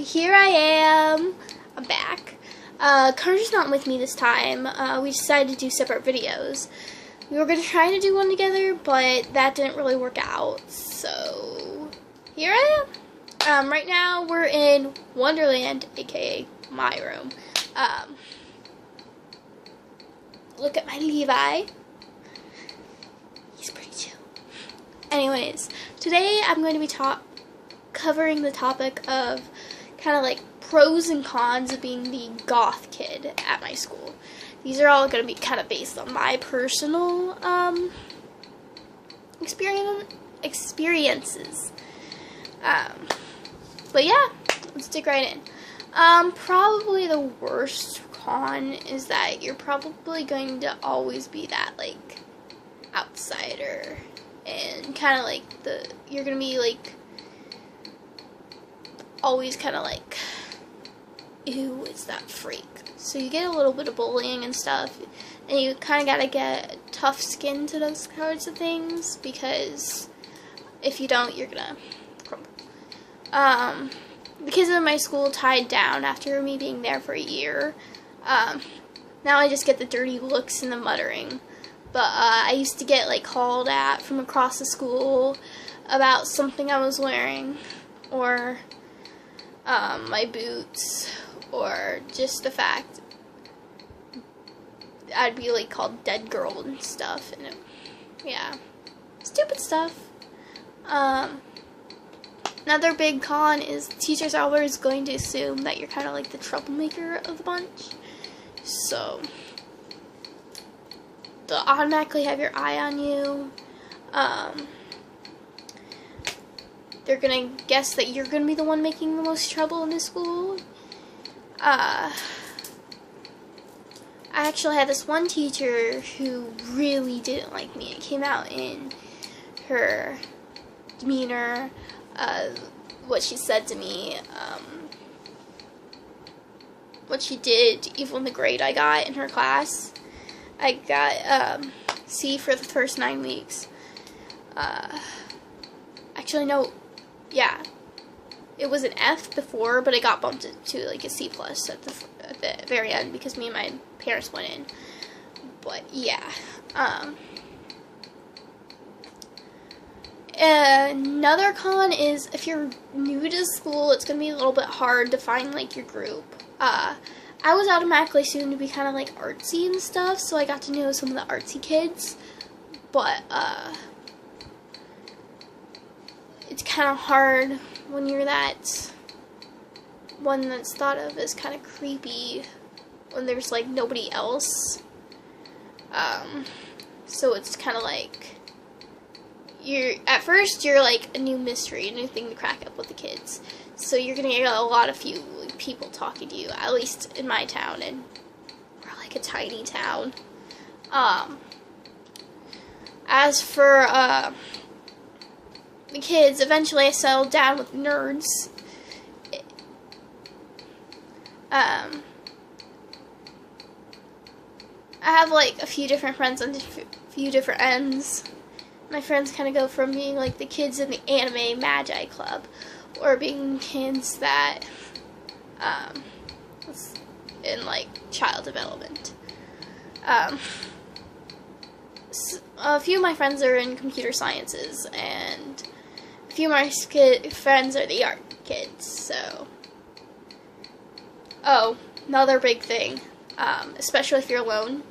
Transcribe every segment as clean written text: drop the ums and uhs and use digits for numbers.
here I am. I'm back. Carter's not with me this time. We decided to do separate videos. We were going to try to do one together, but that didn't really work out. So, here I am. Right now, we're in Wonderland, aka my room. Look at my Levi. He's pretty chill. Anyways, today I'm going to be covering the topic of kind of like pros and cons of being the goth kid at my school. These are all going to be kind of based on my personal experiences. But yeah, let's dig right in. Probably the worst con is that you're probably going to always be that like outsider, and kind of like you're gonna be like always kind of like, ew, it's that freak. So you get a little bit of bullying and stuff, and you kind of gotta get tough skin to those kinds of things, because if you don't, you're gonna crumble. The kids in my school tied down after me being there for a year. Now I just get the dirty looks and the muttering. But I used to get like called at from across the school about something I was wearing, or my boots, or just the fact I'd be like called dead girl and stuff, and yeah, stupid stuff. Another big con is teachers are always going to assume that you're kind of like the troublemaker of the bunch, so they'll automatically have your eye on you. They're gonna guess that you're gonna be the one making the most trouble in the school. I actually had this one teacher who really didn't like me. It came out in her demeanor, what she said to me, what she did, even the grade I got in her class. I got C for the first 9 weeks. Actually, no, yeah, it was an F before, but it got bumped to like a C plus at the very end because me and my parents went in. But yeah, another con is if you're new to school, it's gonna be a little bit hard to find like your group. I was automatically assumed to be kind of like artsy and stuff, so I got to know some of the artsy kids, but it's kind of hard when you're that one that's thought of as kind of creepy when there's like nobody else. So it's kind of like at first you're like a new mystery, a new thing to crack up with the kids. So you're gonna get a lot of people talking to you, at least in my town, and we're like a tiny town. As for the kids, eventually I settled down with nerds. I have like a few different friends on a few different ends. My friends kind of go from being like the kids in the anime Magi Club, or being kids that in like child development. A few of my friends are in computer sciences, and a few of my friends are the art kids. So, oh, another big thing, especially if you're alone,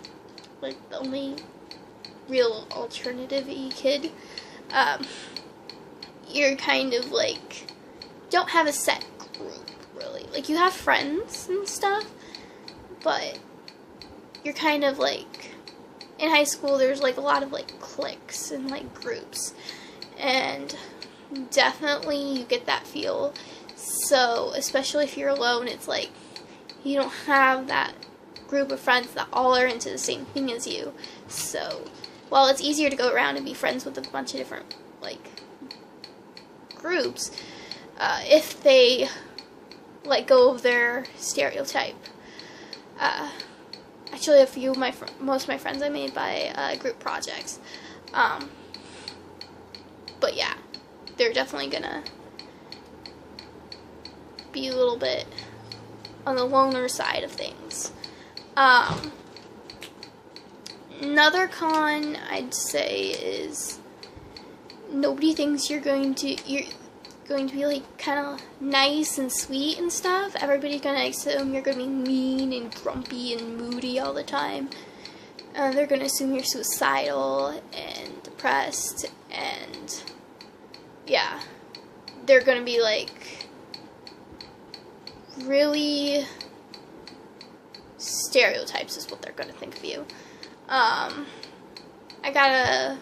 like the only real alternative-y kid, you're kind of like don't have a set group, really. Like, you have friends and stuff, but you're kind of like, in high school, there's like a lot of like cliques and like groups, and definitely you get that feel. So, especially if you're alone, it's like you don't have that group of friends that all are into the same thing as you. So, while it's easier to go around and be friends with a bunch of different like groups, if they let go of their stereotype. Actually, a few of most of my friends I made by group projects. But yeah, they're definitely gonna be a little bit on the loner side of things. Another con I'd say is nobody thinks you're going to be like kind of nice and sweet and stuff. Everybody's gonna assume you're gonna be mean and grumpy and moody all the time. They're gonna assume you're suicidal and depressed, and yeah, they're gonna be like really stereotypes is what they're gonna think of you. I got a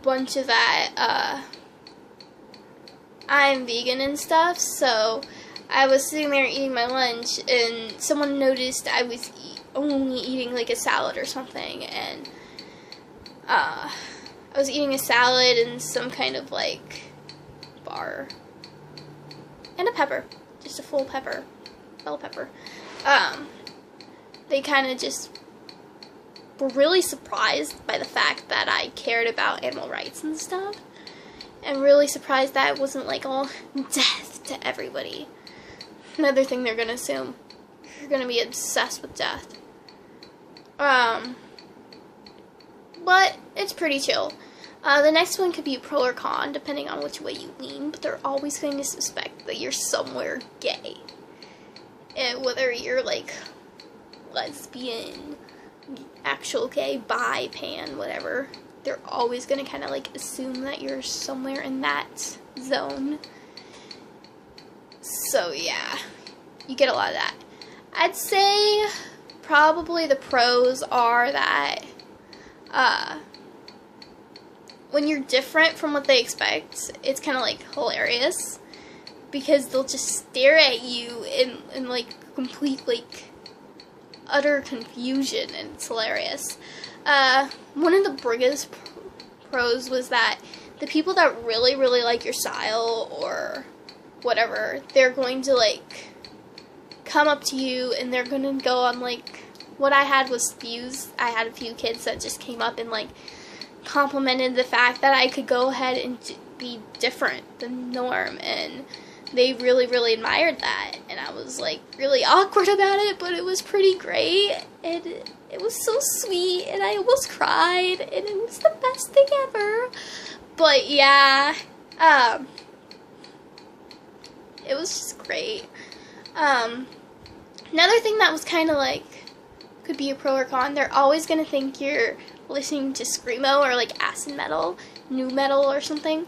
bunch of that. I'm vegan and stuff, so I was sitting there eating my lunch, and someone noticed I was only eating like a salad or something, and I was eating a salad and some kind of like bar and a pepper, just a full pepper, bell pepper. They kind of just were really surprised by the fact that I cared about animal rights and stuff, and really surprised that it wasn't like all death to everybody. Another thing they're gonna assume, you're gonna be obsessed with death. But it's pretty chill. The next one could be pro or con, depending on which way you lean, but they're always going to suspect that you're somewhere gay. And whether you're like lesbian, actual gay, bi, pan, whatever, they're always going to kind of like assume that you're somewhere in that zone. So yeah, you get a lot of that. I'd say probably the pros are that when you're different from what they expect, it's kind of like hilarious, because they'll just stare at you in like complete like utter confusion, and it's hilarious. One of the biggest pros was that the people that really like your style or whatever, they're going to like come up to you and they're going to go on like, what I had was I had a few kids that just came up and like complimented the fact that I could go ahead and be different than norm, and they really admired that, and I was like really awkward about it, but it was pretty great, and it was so sweet, and I almost cried, and it was the best thing ever. But yeah, it was just great. Another thing that was kind of like, could be a pro or con, they're always going to think you're listening to screamo or like acid metal, new metal or something.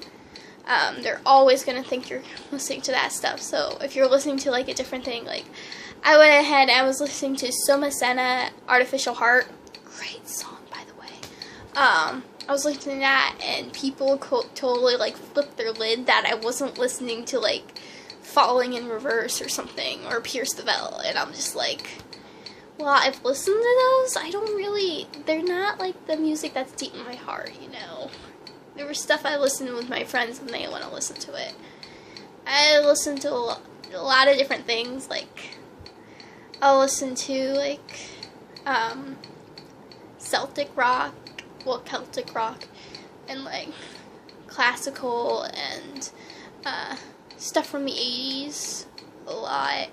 They're always going to think you're listening to that stuff. So if you're listening to like a different thing, like I went ahead and I was listening to Somacena, Artificial Heart, great song by the way. I was listening to that, and people totally like flipped their lid that I wasn't listening to like Falling in Reverse or something, or Pierce the Veil, and I'm just like, well, I've listened to those, they're not like the music that's deep in my heart, you know. There was stuff I listened to with my friends and they want to listen to it. I listen to a lot of different things, like, I'll listen to, like, Celtic rock, and, like, classical, and, stuff from the 80s, a lot.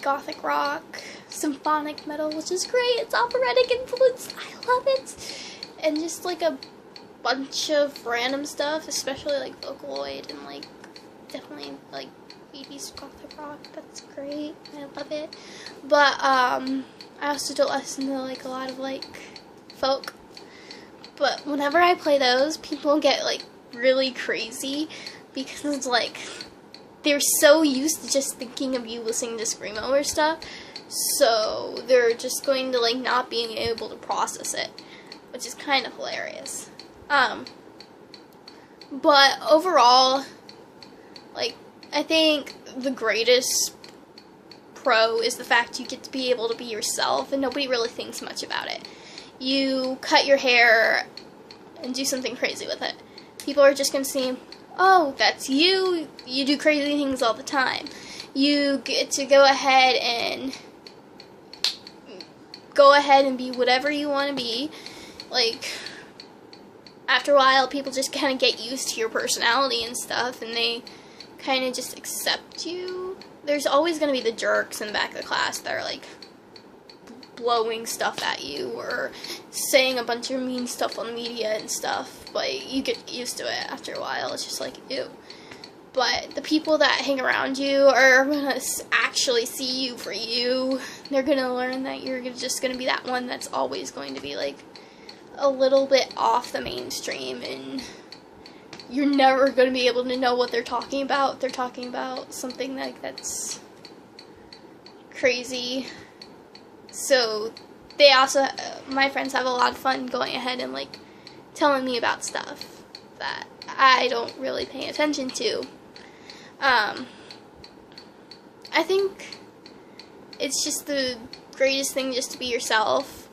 Gothic rock, symphonic metal, which is great, it's operatic influence, I love it. And just like a bunch of random stuff, especially like Vocaloid and like definitely like 80s Gothic rock, that's great, I love it. But I also don't listen to like a lot of like folk, but whenever I play those, people get like really crazy, because it's like they're so used to just thinking of you listening to screamo or stuff, so they're just going to like not being able to process it, which is kind of hilarious. But overall, like, I think the greatest pro is the fact you get to be able to be yourself, and nobody really thinks much about it. You cut your hair and do something crazy with it, people are just going to see, oh, that's you, you do crazy things all the time. You get to go ahead and be whatever you want to be. Like, after a while, people just kind of get used to your personality and stuff, and they kind of just accept you. There's always going to be the jerks in the back of the class that are like blowing stuff at you or saying a bunch of mean stuff on the media and stuff, but you get used to it after a while. It's just like, ew. But the people that hang around you are going to actually see you for you. They're going to learn that you're just going to be that one that's always going to be like a little bit off the mainstream, and you're never going to be able to know what they're talking about. They're talking about something like that's crazy. So they also, my friends have a lot of fun going ahead and like telling me about stuff that I don't really pay attention to. I think it's just the greatest thing just to be yourself,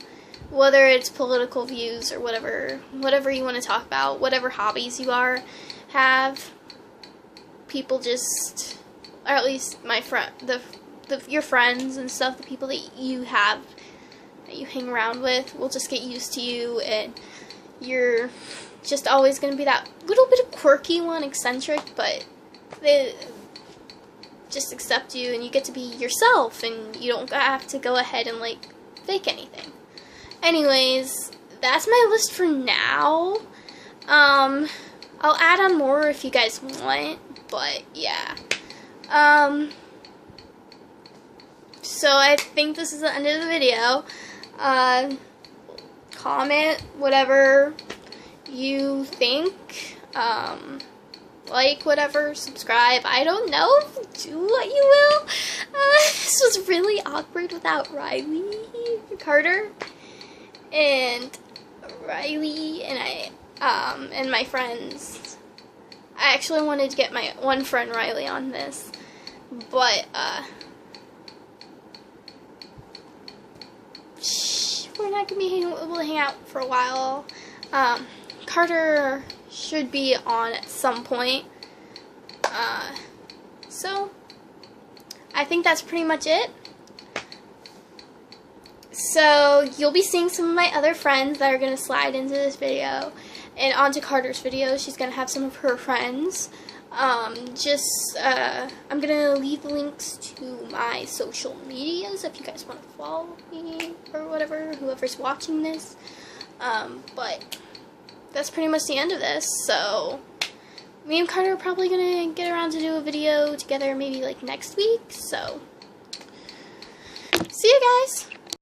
whether it's political views or whatever you want to talk about, whatever hobbies you have. People just, or at least your friends and stuff, the people that you have, that you hang around with, will just get used to you, and you're just always going to be that little bit of quirky one, eccentric, but they just accept you, and you get to be yourself, and you don't have to go ahead and like fake anything. Anyways, that's my list for now. I'll add on more if you guys want, but yeah. So I think this is the end of the video. Comment whatever you think. Like whatever, subscribe. I don't know. Do what you will. This was really awkward without Riley, Carter, and Riley, and and my friends. I actually wanted to get my one friend Riley on this, but we're not gonna be able to hang out for a while. Carter should be on at some point. So I think that's pretty much it. So you'll be seeing some of my other friends that are going to slide into this video and onto Carter's video. She's going to have some of her friends. I'm going to leave the links to my social medias if you guys want to follow me or whatever, whoever's watching this. But that's pretty much the end of this. So me and Carter are probably going to get around to do a video together maybe like next week. So see you guys.